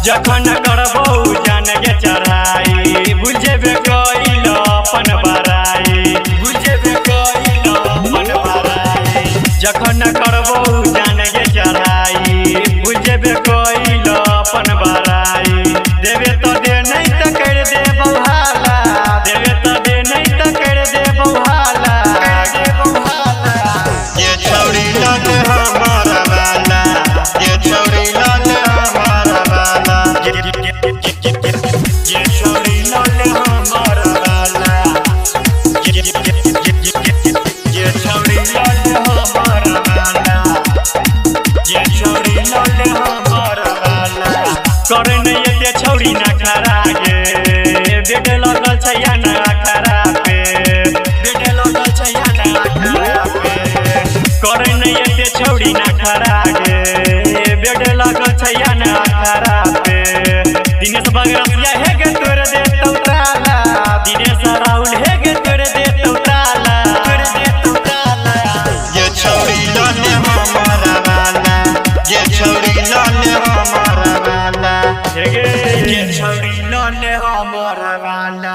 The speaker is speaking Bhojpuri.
जखन करबो जान के चढ़ाई बुझेबे कइलो अपन बड़ाई बुझेबे कइलो अपन बड़ाई जखन करबो जान के चढ़ाई बुझेबे कइलो अपन बड़ाई देबे तो दे नहीं त कर दे बहाला देबे तो दे नहीं त कर दे बहाला ये छौरी लाल हमारा वाला ये छौरी लाल हमारा वाला ये छौरी लाल हमारा वाला ये छौरी लाल हमारा वाला ये छौरी लाल हमारा वाला करे नहीं ये छौरी ना खरा गे बेटे लगल छैया ना खरा पे बेटे लगल छैया ना खरा पे करे नहीं ये छौरी ना खरा गे बेटे लगल छैया ना खरा पे दिनेश बगरसिया है गे तोर दे तौताला दिनेश राहुल है गे तोर दे तौताला ये छौरी लाल हमारा वाला ये छौरी लाल हमारा वाला ये छौरी लाल हमारा वाला।